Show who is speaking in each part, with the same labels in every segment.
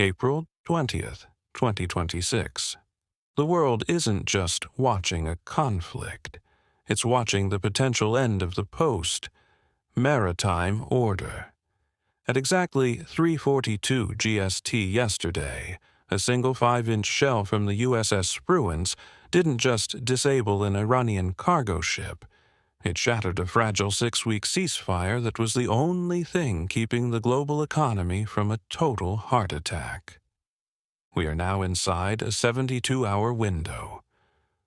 Speaker 1: April 20th, 2026. The world isn't just watching a conflict. It's watching the potential end of the post-maritime order. At exactly 3:42 GST yesterday, a single 5-inch shell from the USS Spruance didn't just disable an Iranian cargo ship. It shattered a fragile 6-week ceasefire that was the only thing keeping the global economy from a total heart attack. We are now inside a 72-hour window.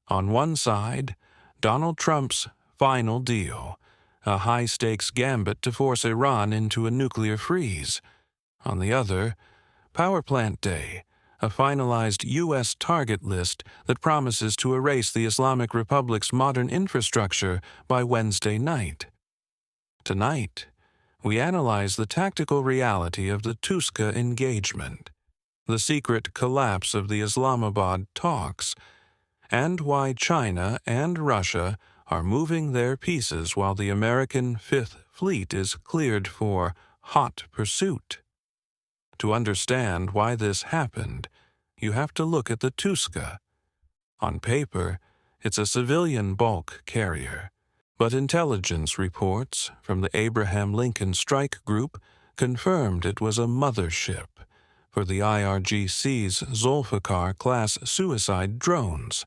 Speaker 1: On one side, Donald Trump's final deal, a high-stakes gambit to force Iran into a nuclear freeze. On the other, Power Plant Day, a finalized U.S. target list that promises to erase the Islamic Republic's modern infrastructure by Wednesday night. Tonight, we analyze the tactical reality of the Touska Engagement, the secret collapse of the Islamabad talks, and why China and Russia are moving their pieces while the American Fifth Fleet is cleared for hot pursuit. To understand why this happened, you have to look at the Touska. On paper, it's a civilian bulk carrier, but intelligence reports from the Abraham Lincoln Strike Group confirmed it was a mothership for the IRGC's Zulfikar-class suicide drones.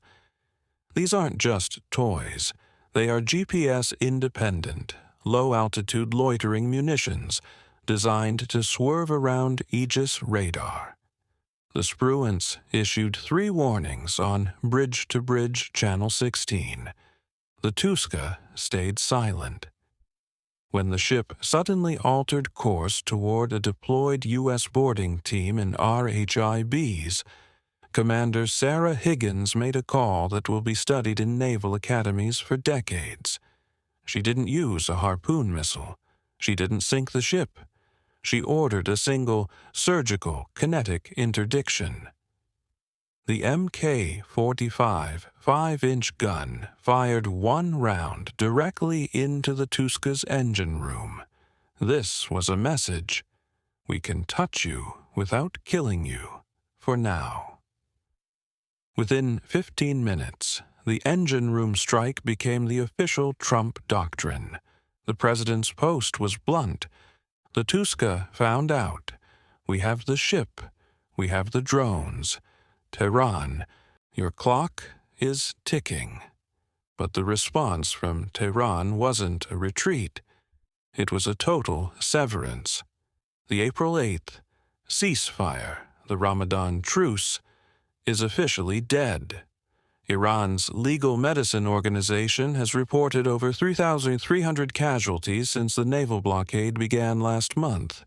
Speaker 1: These aren't just toys. They are GPS-independent, low-altitude loitering munitions designed to swerve around Aegis radar. The Spruance issued 3 warnings on bridge-to-bridge Channel 16. The Touska stayed silent. When the ship suddenly altered course toward a deployed U.S. boarding team in RHIBs, Commander Sarah Higgins made a call that will be studied in naval academies for decades. She didn't use a harpoon missile. She didn't sink the ship. She ordered a single surgical kinetic interdiction. The Mk-45 5-inch gun fired 1 round directly into the Touska's engine room. This was a message. We can touch you without killing you, for now. Within 15 minutes, the engine room strike became the official Trump doctrine. The president's post was blunt. The Touska found out. We have the ship. We have the drones. Tehran, your clock is ticking. But the response from Tehran wasn't a retreat. It was a total severance. The April 8th ceasefire, the Ramadan truce, is officially dead. Iran's legal medicine organization has reported over 3,300 casualties since the naval blockade began last month.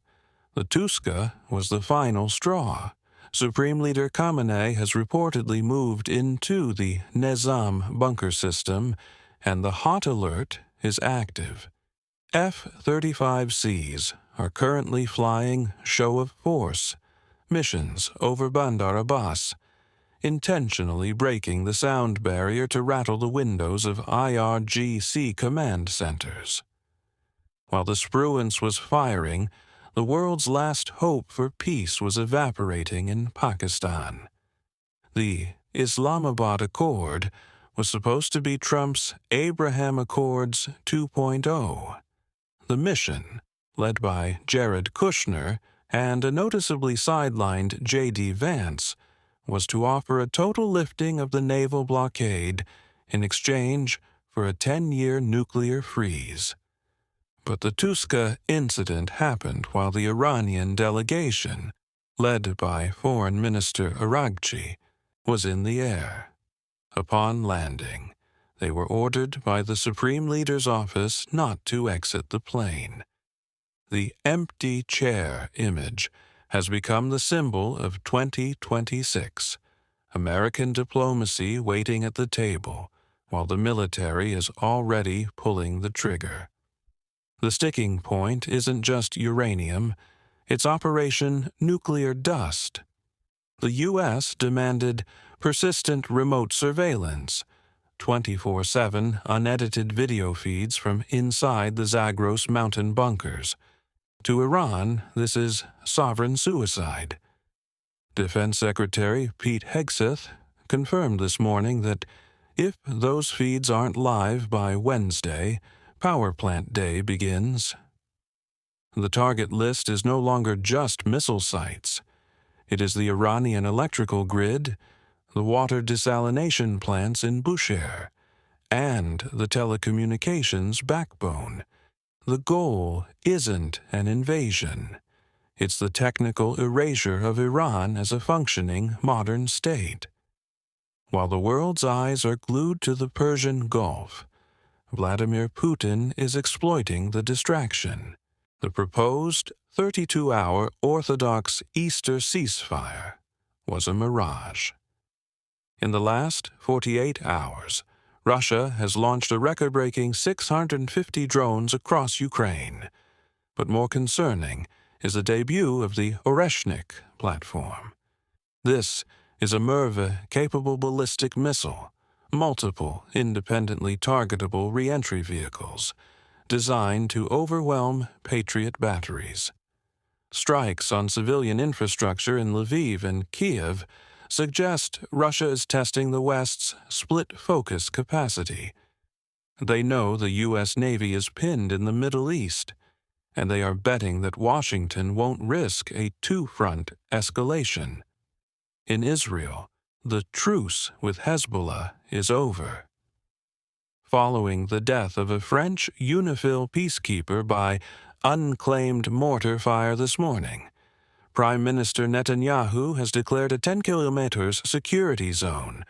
Speaker 1: The Touska was the final straw. Supreme Leader Khamenei has reportedly moved into the Nizam bunker system, and the hot alert is active. F-35Cs are currently flying show of force missions over Bandar Abbas, intentionally breaking the sound barrier to rattle the windows of IRGC command centers. While the Spruance was firing, the world's last hope for peace was evaporating in Pakistan. The Islamabad Accord was supposed to be Trump's Abraham Accords 2.0. The mission, led by Jared Kushner and a noticeably sidelined J.D. Vance, was to offer a total lifting of the naval blockade in exchange for a 10-year nuclear freeze. But the Touska incident happened while the Iranian delegation, led by Foreign Minister Araghchi, was in the air. Upon landing, they were ordered by the Supreme Leader's office not to exit the plane. The empty chair image has become the symbol of 2026, American diplomacy waiting at the table while the military is already pulling the trigger. The sticking point isn't just uranium, it's Operation Nuclear Dust. The U.S. demanded persistent remote surveillance, 24/7 unedited video feeds from inside the Zagros Mountain Bunkers. To Iran, this is sovereign suicide. Defense Secretary Pete Hegseth confirmed this morning that if those feeds aren't live by Wednesday, power plant day begins. The target list is no longer just missile sites. It is the Iranian electrical grid, the water desalination plants in Bushehr, and the telecommunications backbone. The goal isn't an invasion. It's the technical erasure of Iran as a functioning modern state. While the world's eyes are glued to the Persian Gulf, Vladimir Putin is exploiting the distraction. The proposed 32-hour Orthodox Easter ceasefire was a mirage. In the last 48 hours, Russia has launched a record-breaking 650 drones across Ukraine. But more concerning is the debut of the Oreshnik platform. This is a Merva-capable ballistic missile, multiple independently targetable re-entry vehicles, designed to overwhelm Patriot batteries. Strikes on civilian infrastructure in Lviv and Kiev suggest Russia is testing the West's split-focus capacity. They know the U.S. Navy is pinned in the Middle East, and they are betting that Washington won't risk a two-front escalation. In Israel, the truce with Hezbollah is over. Following the death of a French UNIFIL peacekeeper by unclaimed mortar fire this morning, Prime Minister Netanyahu has declared a 10 kilometers security zone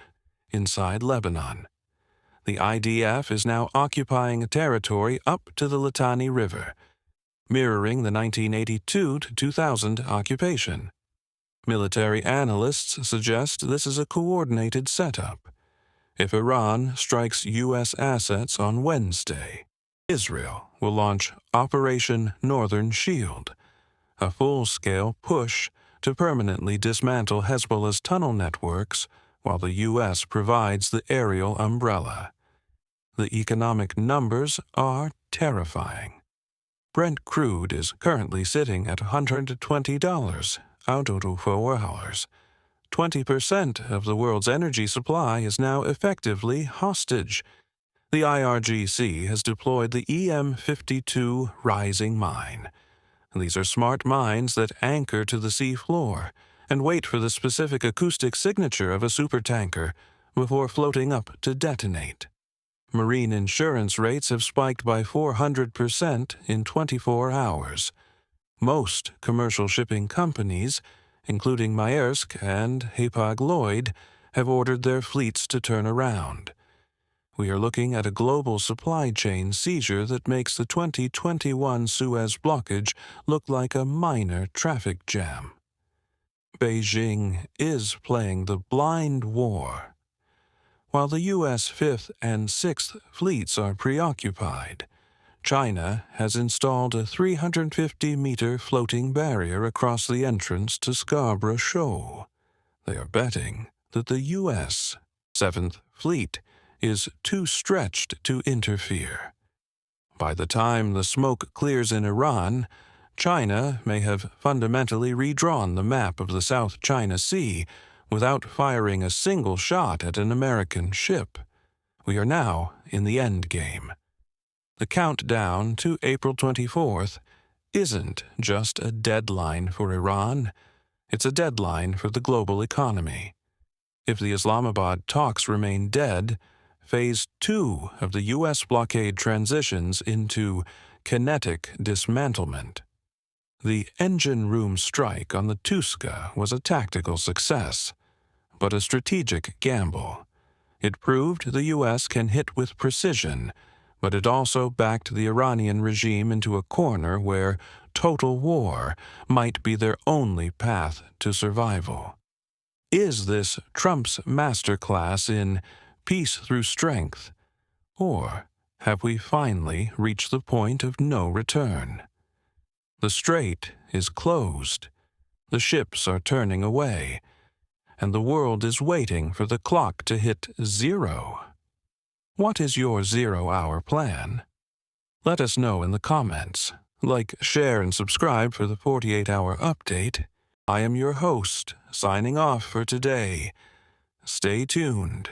Speaker 1: inside Lebanon. The IDF is now occupying a territory up to the Litani River, mirroring the 1982 to 2000 occupation. Military analysts suggest this is a coordinated setup. If Iran strikes U.S. assets on Wednesday, Israel will launch Operation Northern Shield, a full-scale push to permanently dismantle Hezbollah's tunnel networks while the U.S. provides the aerial umbrella. The economic numbers are terrifying. Brent Crude is currently sitting at $120 out of 4 hours. 20% of the world's energy supply is now effectively hostage. The IRGC has deployed the EM-52 Rising Mine. These are smart mines that anchor to the sea floor and wait for the specific acoustic signature of a supertanker before floating up to detonate. Marine insurance rates have spiked by 400% in 24 hours. Most commercial shipping companies, including Maersk and Hapag-Lloyd, have ordered their fleets to turn around. We are looking at a global supply chain seizure that makes the 2021 Suez blockage look like a minor traffic jam. Beijing is playing the blind war. While the U.S. 5th and 6th fleets are preoccupied, China has installed a 350-meter floating barrier across the entrance to Scarborough Shoal. They are betting that the U.S. 7th Fleet is too stretched to interfere. By the time the smoke clears in Iran, China may have fundamentally redrawn the map of the South China Sea without firing a single shot at an American ship. We are now in the endgame. The countdown to April 24th isn't just a deadline for Iran, it's a deadline for the global economy. If the Islamabad talks remain dead, Phase 2 of the U.S. blockade transitions into kinetic dismantlement. The engine room strike on the Touska was a tactical success, but a strategic gamble. It proved the U.S. can hit with precision, but it also backed the Iranian regime into a corner where total war might be their only path to survival. Is this Trump's masterclass in peace through strength, or have we finally reached the point of no return? The Strait is closed, the ships are turning away, and the world is waiting for the clock to hit zero. What is your 0-hour plan? Let us know in the comments. Like, share, and subscribe for the 48-hour update. I am your host, signing off for today. Stay tuned.